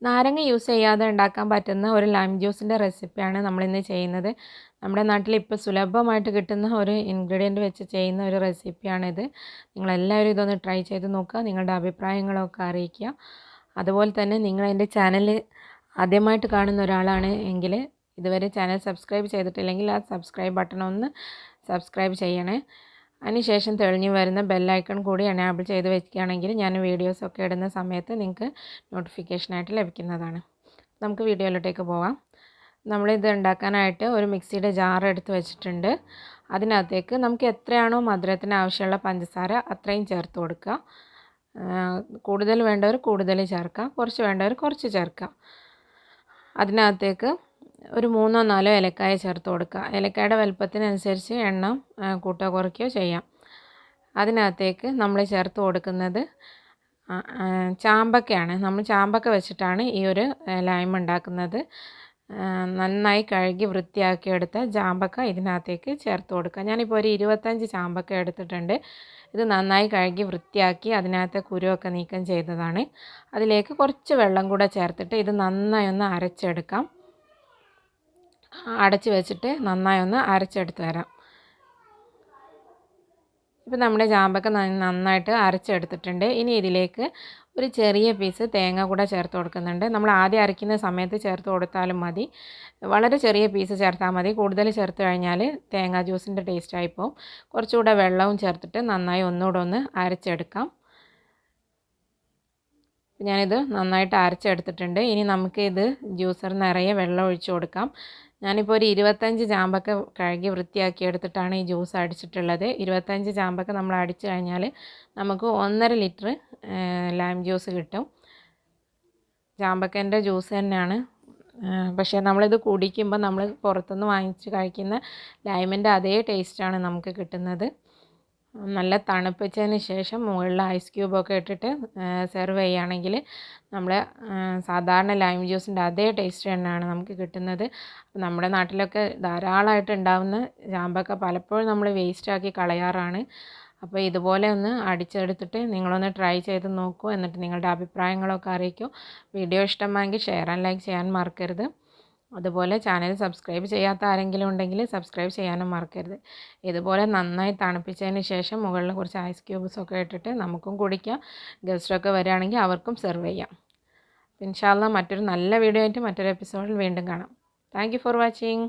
നാരങ്ങ യൂസ് ചെയ്യാതെ ഉണ്ടാക്കാൻ പറ്റുന്ന ഒരു ലൈം ജ്യൂസിൻ്റെ റെസിപ്പിയാണ് നമ്മളിന്ന് ചെയ്യുന്നത്. നമ്മുടെ നാട്ടിൽ ഇപ്പോൾ സുലഭമായിട്ട് കിട്ടുന്ന ഒരു ഇൻഗ്രീഡിയൻറ്റ് വെച്ച് ചെയ്യുന്ന ഒരു റെസിപ്പിയാണിത്. നിങ്ങളെല്ലാവരും ഇതൊന്ന് ട്രൈ ചെയ്ത് നോക്കുക, നിങ്ങളുടെ അഭിപ്രായങ്ങളൊക്കെ അറിയിക്കുക. അതുപോലെ തന്നെ നിങ്ങൾ എൻ്റെ ചാനൽ ആദ്യമായിട്ട് കാണുന്ന ഒരാളാണ് എങ്കിൽ ഇതുവരെ ചാനൽ സബ്സ്ക്രൈബ് ചെയ്തിട്ടില്ലെങ്കിൽ ആ സബ്സ്ക്രൈബ് ബട്ടൺ ഒന്ന് സബ്സ്ക്രൈബ് ചെയ്യണേ. അതിനുശേഷം തെളിഞ്ഞു വരുന്ന ബെല്ലൈക്കൺ കൂടി എനേബിൾ ചെയ്ത് വെക്കുകയാണെങ്കിൽ ഞാൻ വീഡിയോസൊക്കെ ഇടുന്ന സമയത്ത് നിങ്ങൾക്ക് നോട്ടിഫിക്കേഷനായിട്ട് ലഭിക്കുന്നതാണ്. നമുക്ക് വീഡിയോയിലോട്ടേക്ക് പോകാം. നമ്മളിത് ഉണ്ടാക്കാനായിട്ട് ഒരു മിക്സിയുടെ ജാർ എടുത്ത് വെച്ചിട്ടുണ്ട്. അതിനകത്തേക്ക് നമുക്ക് എത്രയാണോ മധുരത്തിന് ആവശ്യമുള്ള പഞ്ചസാര അത്രയും ചേർത്ത് കൊടുക്കുക. കൂടുതൽ വേണ്ടവർ കൂടുതൽ ചേർക്കുക, കുറച്ച് വേണ്ടവർ കുറച്ച് ചേർക്കുക. അതിനകത്തേക്ക് ഒരു 3-4 ഏലക്കായ ചേർത്ത് കൊടുക്കുക. ഏലക്കായുടെ വലുപ്പത്തിനനുസരിച്ച് എണ്ണം കൂട്ടുകയോ കുറയ്ക്കുകയോ ചെയ്യാം. അതിനകത്തേക്ക് നമ്മൾ ചേർത്ത് കൊടുക്കുന്നത് ചാമ്പക്കയാണ്. നമ്മൾ ചാമ്പക്ക വെച്ചിട്ടാണ് ഈ ഒരു ലൈം ഉണ്ടാക്കുന്നത്. നന്നായി കഴുകി വൃത്തിയാക്കിയെടുത്ത ചാമ്പക്ക ഇതിനകത്തേക്ക് ചേർത്ത് കൊടുക്കുക. ഞാനിപ്പോൾ ഒരു 25 ചാമ്പക്ക എടുത്തിട്ടുണ്ട്. ഇത് നന്നായി കഴുകി വൃത്തിയാക്കി അതിനകത്തെ കുരുവൊക്കെ നീക്കം ചെയ്തതാണ്. അതിലേക്ക് കുറച്ച് വെള്ളം കൂടെ ചേർത്തിട്ട് ഇത് നന്നായി ഒന്ന് അരച്ചെടുക്കാം. അടച്ച് വെച്ചിട്ട് നന്നായി ഒന്ന് അരച്ചെടുത്ത് വരാം. ഇപ്പോൾ നമ്മുടെ ചാമ്പക്ക നന്നായിട്ട് അരച്ചെടുത്തിട്ടുണ്ട്. ഇനി ഇതിലേക്ക് ഒരു ചെറിയ പീസ് തേങ്ങ കൂടെ ചേർത്ത് കൊടുക്കുന്നുണ്ട്. നമ്മൾ ആദ്യം അരയ്ക്കുന്ന സമയത്ത് ചേർത്ത് കൊടുത്താലും മതി, വളരെ ചെറിയ പീസ് ചേർത്താൽ മതി. കൂടുതൽ ചേർത്ത് കഴിഞ്ഞാൽ തേങ്ങ ജ്യൂസിൻ്റെ ടേസ്റ്റായി പോകും. കുറച്ചുകൂടെ വെള്ളവും ചേർത്തിട്ട് നന്നായി ഒന്നുകൂടെ ഒന്ന് അരച്ചെടുക്കാം. ഞാനിത് നന്നായിട്ട് അരച്ചെടുത്തിട്ടുണ്ട്. ഇനി നമുക്ക് ഇത് ജ്യൂസർ നിറയെ വെള്ളം ഒഴിച്ച് കൊടുക്കാം. ഞാനിപ്പോൾ ഒരു 25 ചാമ്പക്ക കഴുകി വൃത്തിയാക്കി എടുത്തിട്ടാണ് ഈ ജ്യൂസ് അടിച്ചിട്ടുള്ളത്. 25 ചാമ്പക്ക നമ്മൾ അടിച്ചു കഴിഞ്ഞാൽ നമുക്ക് 1.5 ലിറ്റർ ലൈം ജ്യൂസ് കിട്ടും. ചാമ്പക്കേൻ്റെ ജ്യൂസ് തന്നെയാണ്. പക്ഷേ നമ്മളിത് കുടിക്കുമ്പോൾ നമ്മൾ പുറത്തുനിന്ന് വാങ്ങിച്ച് കഴിക്കുന്ന ലൈമിൻ്റെ അതേ ടേസ്റ്റാണ് നമുക്ക് കിട്ടുന്നത്. നല്ല തണുപ്പിച്ചതിന് ശേഷം മുകളിൽ ഐസ് ക്യൂബൊക്കെ ഇട്ടിട്ട് സെർവ് ചെയ്യുകയാണെങ്കിൽ നമ്മൾ സാധാരണ ലൈം ജ്യൂസിൻ്റെ അതേ ടേസ്റ്റ് തന്നെയാണ് നമുക്ക് കിട്ടുന്നത്. നമ്മുടെ നാട്ടിലൊക്കെ ധാരാളമായിട്ട് ഉണ്ടാകുന്ന ചാമ്പക്ക പലപ്പോഴും നമ്മൾ വേസ്റ്റാക്കി കളയാറാണ്. അപ്പോൾ ഇതുപോലെ ഒന്ന് അടിച്ചെടുത്തിട്ട് നിങ്ങളൊന്ന് ട്രൈ ചെയ്ത് നോക്കൂ. എന്നിട്ട് നിങ്ങളുടെ അഭിപ്രായങ്ങളൊക്കെ അറിയിക്കൂ. വീഡിയോ ഇഷ്ടമായെങ്കിൽ ഷെയർ ആൻഡ് ലൈക്ക് ചെയ്യാൻ മറക്കരുത്. അതുപോലെ ചാനൽ സബ്സ്ക്രൈബ് ചെയ്യാത്ത ആരെങ്കിലും ഉണ്ടെങ്കിൽ സബ്സ്ക്രൈബ് ചെയ്യാനും മറക്കരുത്. ഇതുപോലെ നന്നായി തണുപ്പിച്ചതിന് ശേഷം മുകളിൽ കുറച്ച് ഐസ് ക്യൂബ്സൊക്കെ ഇട്ടിട്ട് നമുക്കും കുടിക്കാം. ഗസ്റ്റൊക്കെ വരികയാണെങ്കിൽ അവർക്കും സെർവ് ചെയ്യാം. ഇൻഷാ അല്ലാഹ് മറ്റൊരു നല്ല വീഡിയോ ആയിട്ട് മറ്റൊരു എപ്പിസോഡിൽ വീണ്ടും കാണാം. Thank you for watching.